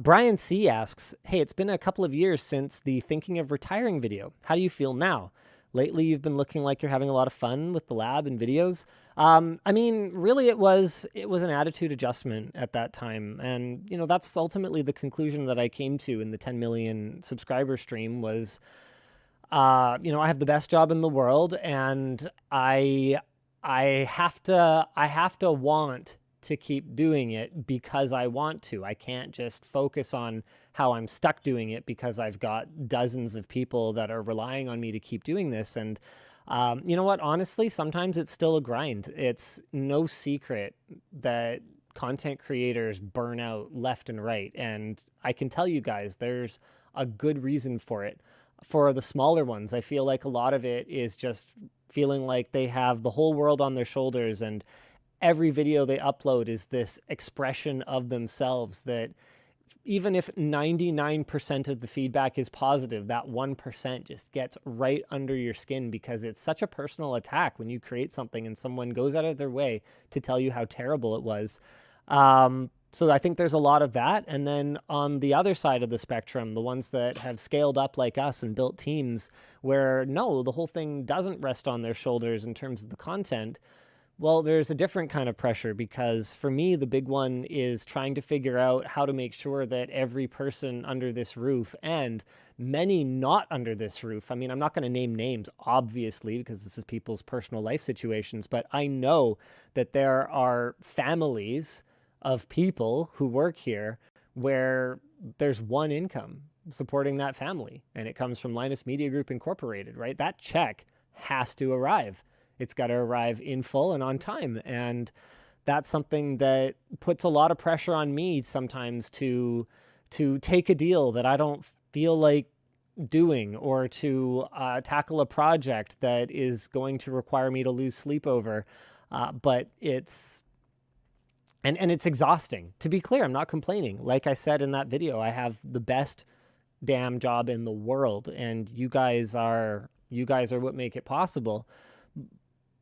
Brian C asks, hey, it's been a couple of years since the thinking of retiring video. How do you feel now? Lately, you've been looking like you're having a lot of fun with the lab and videos. I mean, really, it was an attitude adjustment at that time, and that's ultimately the conclusion that I came to in the 10 million subscriber stream was, I have the best job in the world, and I have to want to keep doing it because I want to. I can't just focus on how I'm stuck doing it because I've got dozens of people that are relying on me to keep doing this. And you know what? Honestly, sometimes it's still a grind. It's no secret that content creators burn out left and right. And I can tell you guys, there's a good reason for it. For the smaller ones, I feel like a lot of it is just feeling like they have the whole world on their shoulders, and every video they upload is this expression of themselves that even if 99% of the feedback is positive, that 1% just gets right under your skin because it's such a personal attack when you create something and someone goes out of their way to tell you how terrible it was. So I think there's a lot of that. And then on the other side of the spectrum, the ones that have scaled up like us and built teams where no, the whole thing doesn't rest on their shoulders in terms of the content. Well, there's a different kind of pressure because for me, the big one is trying to figure out how to make sure that every person under this roof and many not under this roof, I mean, I'm not going to name names, obviously, because this is people's personal life situations, but I know that there are families of people who work here where there's one income supporting that family, and it comes from Linus Media Group Incorporated, right? That check has to arrive. It's got to arrive in full and on time. And that's something that puts a lot of pressure on me sometimes to take a deal that I don't feel like doing, or to tackle a project that is going to require me to lose sleep over. But it's exhausting. To be clear, I'm not complaining. Like I said in that video, I have the best damn job in the world, and you guys are what make it possible.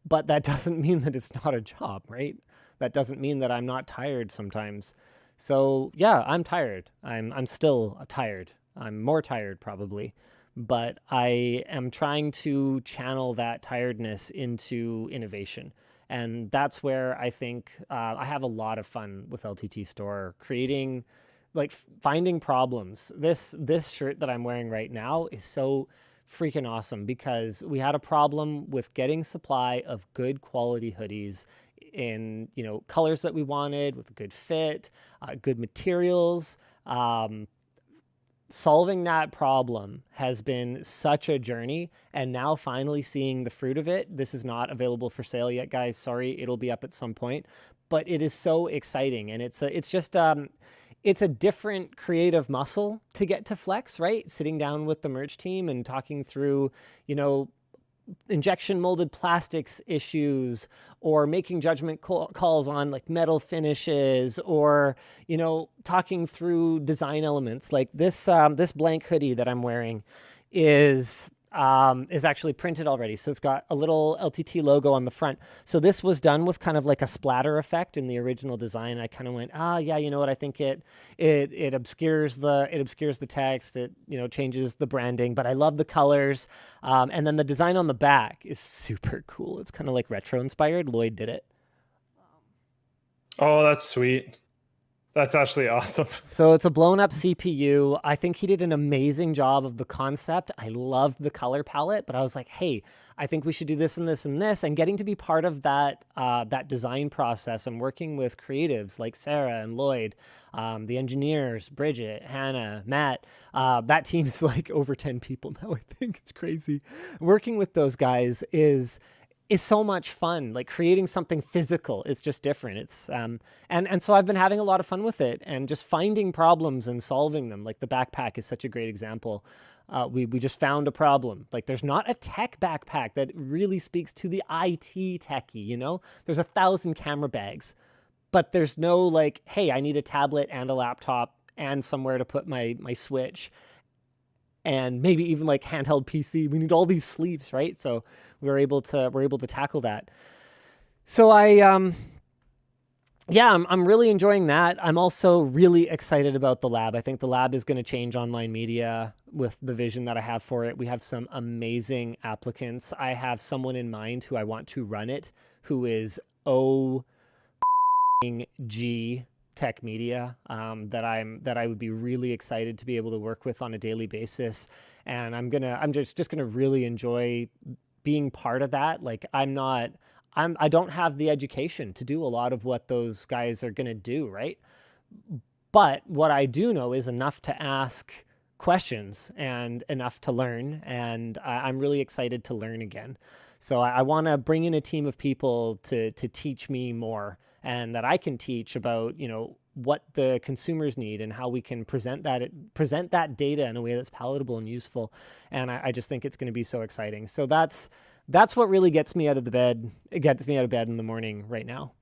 But that doesn't mean that it's not a job, right? That doesn't mean that I'm not tired sometimes. So yeah, I'm tired. I'm still tired. I'm more tired probably, but I am trying to channel that tiredness into innovation. And that's where I think I have a lot of fun with LTT Store, creating, like, finding problems. This shirt that I'm wearing right now is so freaking awesome because we had a problem with getting supply of good quality hoodies in colors that we wanted, with a good fit, good materials. Solving that problem has been such a journey, and now finally seeing the fruit of it. This is not available for sale yet, guys. Sorry, it'll be up at some point, but it is so exciting, and it's a different creative muscle to get to flex, right? Sitting down with the merch team and talking through, injection molded plastics issues, or making judgment calls on like metal finishes, or talking through design elements. Like this blank hoodie that I'm wearing is actually printed already. So it's got a little LTT logo on the front. So this was done with kind of like a splatter effect in the original design. I kind of went, yeah, you know what? I think it obscures the text. It, changes the branding, but I love the colors. And then the design on the back is super cool. It's kind of like retro inspired. Lloyd did it. Oh, that's sweet. That's actually awesome. So it's a blown up CPU. I think he did an amazing job of the concept. I loved the color palette, but I was like, hey, I think we should do this and this and this. And getting to be part of that design process and working with creatives like Sarah and Lloyd, the engineers, Bridget, Hannah, Matt, that team is like over 10 people now. I think it's crazy. Working with those guys is so much fun. Like, creating something physical is just different. It's and so I've been having a lot of fun with it, and just finding problems and solving them. Like the backpack is such a great example. We just found a problem. Like, there's not a tech backpack that really speaks to the IT techie, There's 1,000 camera bags, but there's no like, hey, I need a tablet and a laptop and somewhere to put my Switch, and maybe even like handheld PC. We need all these sleeves, right? So we're able to tackle that. So Yeah, I'm really enjoying that. I'm also really excited about the lab. I think the lab is going to change online media with the vision that I have for it. We have some amazing applicants. I have someone in mind who I want to run it, who is OG Tech Media, that I would be really excited to be able to work with on a daily basis. And I'm just gonna really enjoy being part of that. Like I don't have the education to do a lot of what those guys are going to do, right? But what I do know is enough to ask questions and enough to learn. And I'm really excited to learn again. So I want to bring in a team of people to teach me more and that I can teach about, what the consumers need and how we can present that data in a way that's palatable and useful. And I just think it's going to be so exciting. So that's what really gets me out of bed in the morning right now.